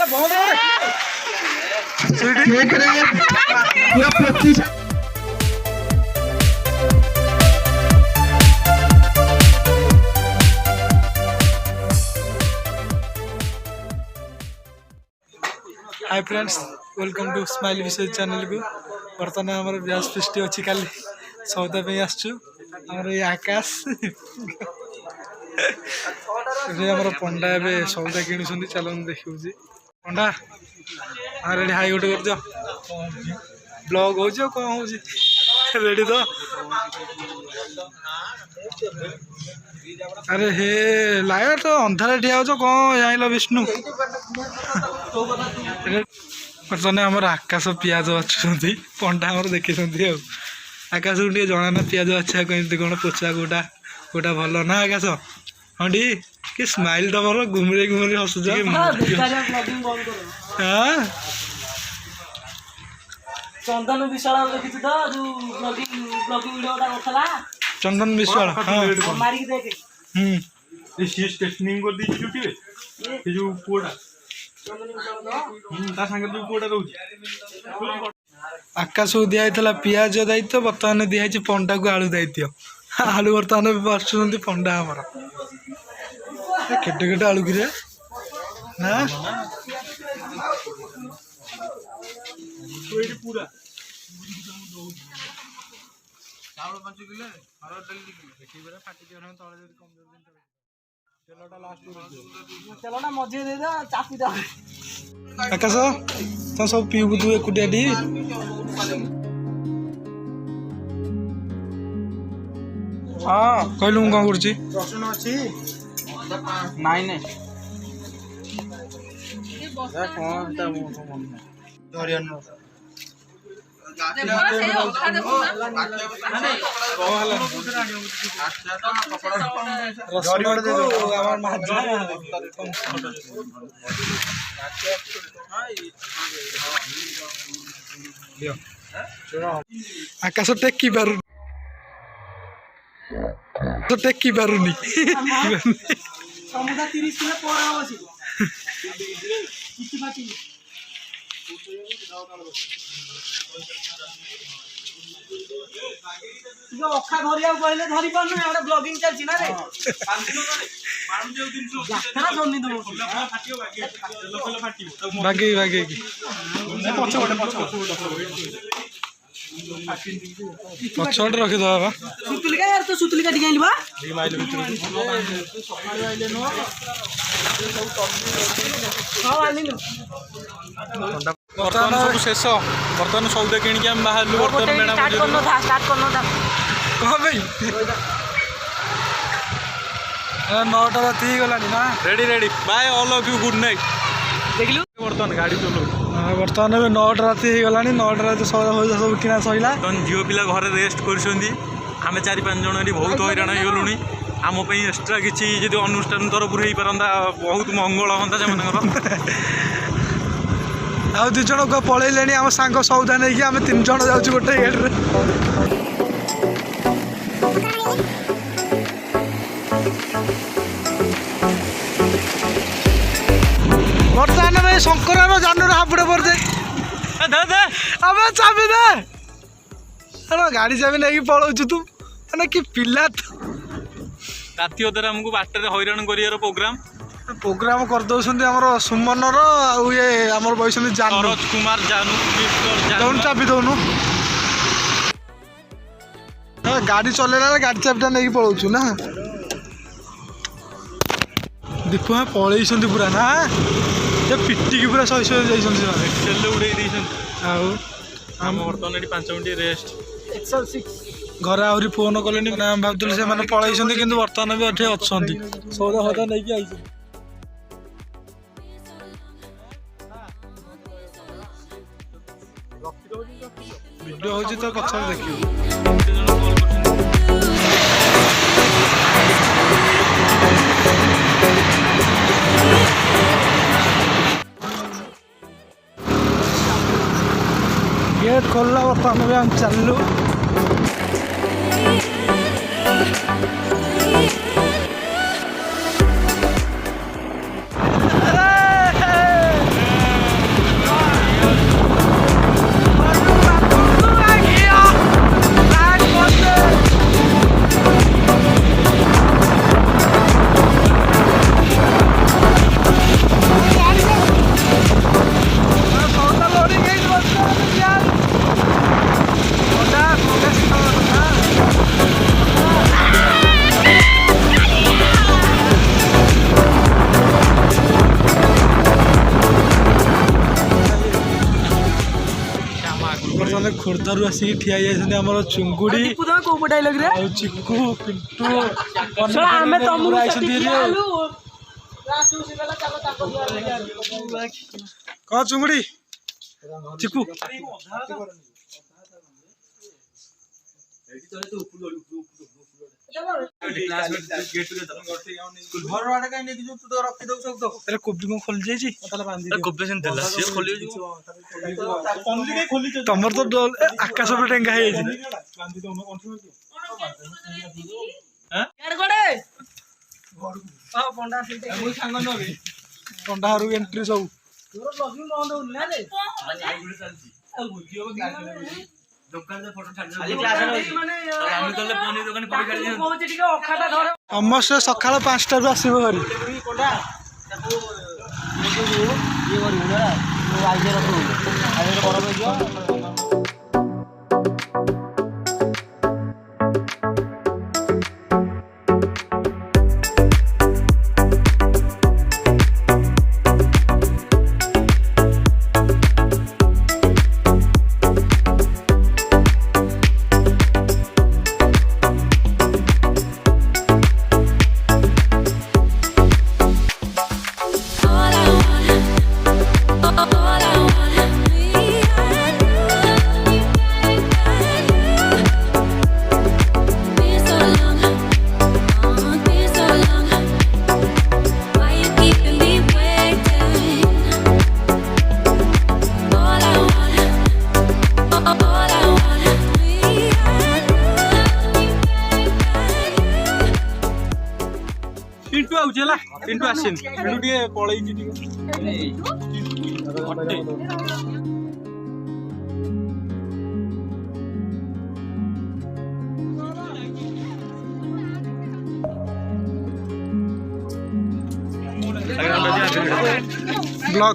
Hi friends, welcome to smile Vishwajit channel को। बर्तमान आम ब्याज फेस्ट अच्छी काली सौदा पे आमर ये आकाश आमर पंडा ए सौदा किणुंट चल देखी पंडा रेडी हाई गोटे कर ब्लॉग हो कौन हो रेडी तो अरे हे लाया तो अंधारे ठिया हो कौन जाइल विष्णु बर्तमान आमर आकाश पियाज अच्छुंट पंडा आमर देखी आकाश को जना ना पियाज अच्छा कमी कौन पोचा कोटा कोटा भल ना आकाश हाँ टी कि स्माइल तुम घुमरे घुमरे हसुच चंदन विशाल देखी तो जो ब्लॉगिंग वीडियो करथला चंदन विशाल हां मारी के देख ये सीएस टेस्टिंग कर दी जुटी ये जो पोडा ता संग जो पोडा रहउची आकाश को दिया पियाज दायित्व बर्तमान दिखाई पंडा को आलू दायित्व आलू बर्तमान बसुँच पंडा आमर केटे केटे आलू कि ना पूरा चलो ना मजे दे दो चापी दो आकाश तो सब पीबू तू एकुटिया टी हाँ कहलु मु कौन कर रसुन अच्छी नाई नहीं आकाश टेकी पार टेकी पारुनी समुद्र 30 किलो पोरा होसी किछि बाटी यो अखा धरिया कहले धरि पानु एटा ब्लॉगिंग चलछि ना रे 5 किलो करे मारू जे दिन सो केना जन्नी दो फाटियो बागे बागे पछड़ रखी दबा सुतलिका यार तो सुतलिका टिक आइलबा बर्तमान सब शेष बर्तमान सौदा किणी के बाहर स्टार्ट करनो था कौन भाई 9टा राति गलानी ना ready ready bye all of you good night देखलु बर्तमान गाड़ी चलो बर्तमान 9टा राति गलानी 9टा राति सौदा हो सब किना सइला तन झियो पिला घरे रेस्ट करछंदी आमे 4-5 जण एठी बहुत हैरान होलुनी आम पई एक्स्ट्रा किछि जदि अनुष्ठान तरफ रही परंदा बहुत मंगल होंदा जे मनकर आउ 2 जण को पळैलेनी हम सांग सौदा नै कि हम 3 जण जाउछु गोटे गेट रे बर्तमान में शंकर जानवर हापुड़े पड़ जाए दे अब चाबी दे अरे गाड़ी चाबी नहीं पलाऊँ तू मैंने कि पिला राति अधर हमको बाटर हैरान कर प्रोग्राम कर दौरान आमर सुमन ये आमर बस सरोज कुमार जानू चाबी दौनु गाड़ी चलेला गाड़ी चाबीटा नहीं पलाऊँ ना दीपू हाँ पलैंट पूरा ना ये पिटिकी पूरा शहे शहे जाइए उड़े आम बर्तमान 5 मिनट रेस्ट घर आहरी फोन कले भावुँ से पलैंट कि बर्तमान भी अच्छे अच्छा सौदा सौदा नहीं आई वीडियो हो तो पचार देखिए गेट खोलला बर्तमान भी हम चलू ମାନେ ଖୋର୍ଦ୍ଧାରୁ ଆସିକି ଠିଆ ହେଇଯାଇଛନ୍ତି ଆମର ଚୁଙ୍ଗୁଡ଼ି କୋଉ ଡାଇଲଗ ରେ ଆଉ ଚିକୁ ପିଣ୍ଟୁ ଆମେ ତମକୁ ଆଇଛନ୍ତି କଣ ଚୁଙ୍ଗୁଡ଼ି ଚିକୁ କୋବି କଣ ଖୋଲି ଯାଇଛି ତମର ତ ଆକାଶ ଉପରେ ଟେଙ୍ଗା ହେଇଯାଇଛି ପଣ୍ଡା ଘରକୁ ଏଣ୍ଟ୍ରି ସବୁ ସମସ୍ତେ ସକାଳ 5ଟାରୁ ଆସିବ ଘରେ पिंटू आउला पिंटू आसेन पिंटू टे पळै छि ब्लॉग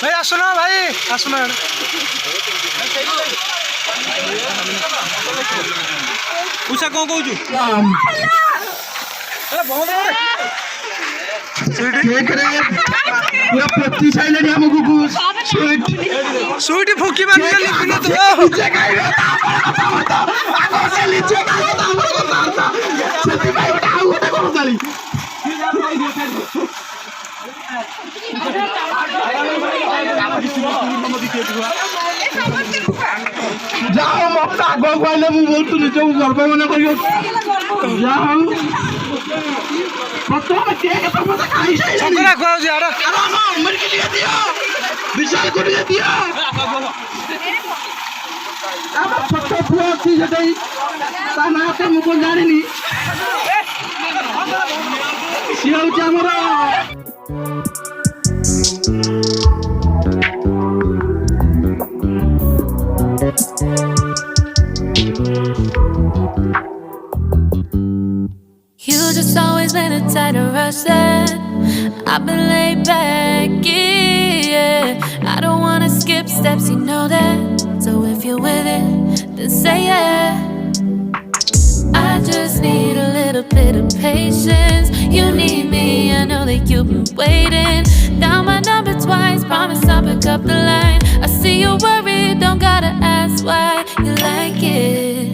भाई आसना भाई आसना उषा कौन कहू स्वीट फुकी ଯାହା ମତେ ଆଗ କହିଲେ ମୁଁ ବହୁତ ନିଜକୁ ଗର୍ବ ମନେ କରିବ ଯାହା ହଉ ପ୍ରଥମେ କେକ୍ ତ ମତେ ଖାଇସାଇଲାଣି ବିଶାଳ କରି ଦିଅ ଆମ ଛୋଟ ପୁଅ ଅଛି ସେଠି ତା ନାଁ ତ ମୁଁ କଣ ଜାଣିନି ସିଏ ହଉଛି ଆମର You just always been a tighter rush that I've been laid back, yeah. I don't wanna skip steps, you know that. So if you're with it, then say yeah. I just need a little bit of patience. You need me, I know that you've been waiting. Down my number twice, promise I'll pick up the line. I see you worried, don't gotta ask why. You like it,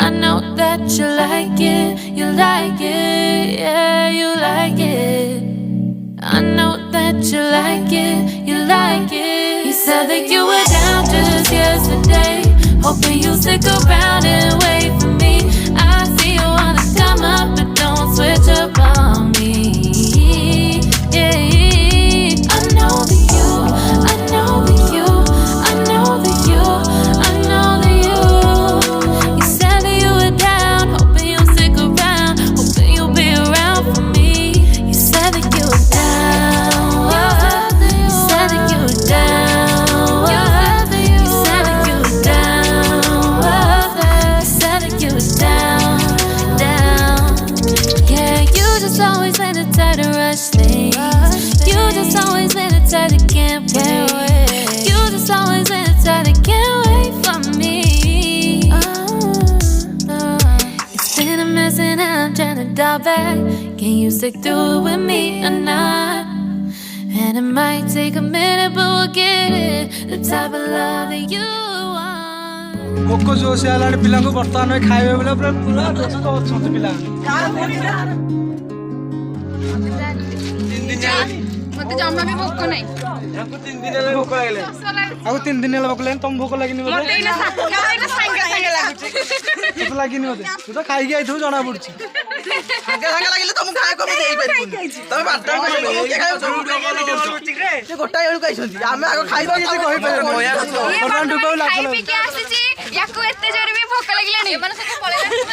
I know that you like it. You like it, yeah, you like it. I know that you like it, you like it. You said that you were down just yesterday, hoping you'll stick around and wait for me. I see you wanna come up, but don't switch up on me. Yeah, I know that you, I know that you, I know that you, I know that you. You said that you were down, hoping you'll stick around, hoping you'll be around for me. You said that you were down, you said that you were down, you said that you were down, you out back. Can you stick through it with me or not? And it might take a minute, but we'll get it. The type of love that you want. ଭୋକ ଜୋରସେ ହେଲାଣି ପିଲାଙ୍କୁ ବର୍ତ୍ତମାନ ଖାଇବେ ବୋଲେ ପୁରା ପୁରା ବ୍ୟସ୍ତ ଅଛନ୍ତି ପିଲା। ମତେ ଜମା ବି ଭୋକ ନାହିଁ। ୟାଙ୍କୁ 3 ଦିନ ହେଲା ଭୋକ ଲାଗିଲା। ଆଉ 3 ଦିନ ହେଲା ଭୋକ ଲାଗିଲାଣି ତମ ଭୋକ ଲାଗିନି ବୋଧେ? ମତେ ଏଇନା ସାଙ୍ଗେ ଲାଗୁଛି। ଭୋକ ଲାଗିନି ବୋଧେ? ତୁ ତ ଖାଇକି ଆଇଥିବୁ ଜଣା ପଡୁଛି। ସାଙ୍ଗେ ଲାଗିଲେ ତମକୁ ଖାଇବାକୁ ଆମେ ଦେଇପାରିବୁନି। ତମେ ବାରଟା ବେଳକୁ ସେ ଗୋଟାଏ ବେଳକୁ ଆଇଛନ୍ତି ଆମେ ଆଗ ଖାଇବା କିଛି କହିପାରିବୁନି। ଖାଇ ପିଇକି ଆସିଛି ୟାକୁ ଏତେ ଜୋରେ ବି ଭୋକ ଲାଗିଲାଣି। ଏମାନେ ସବୁ ପଳେଇଲାଣି।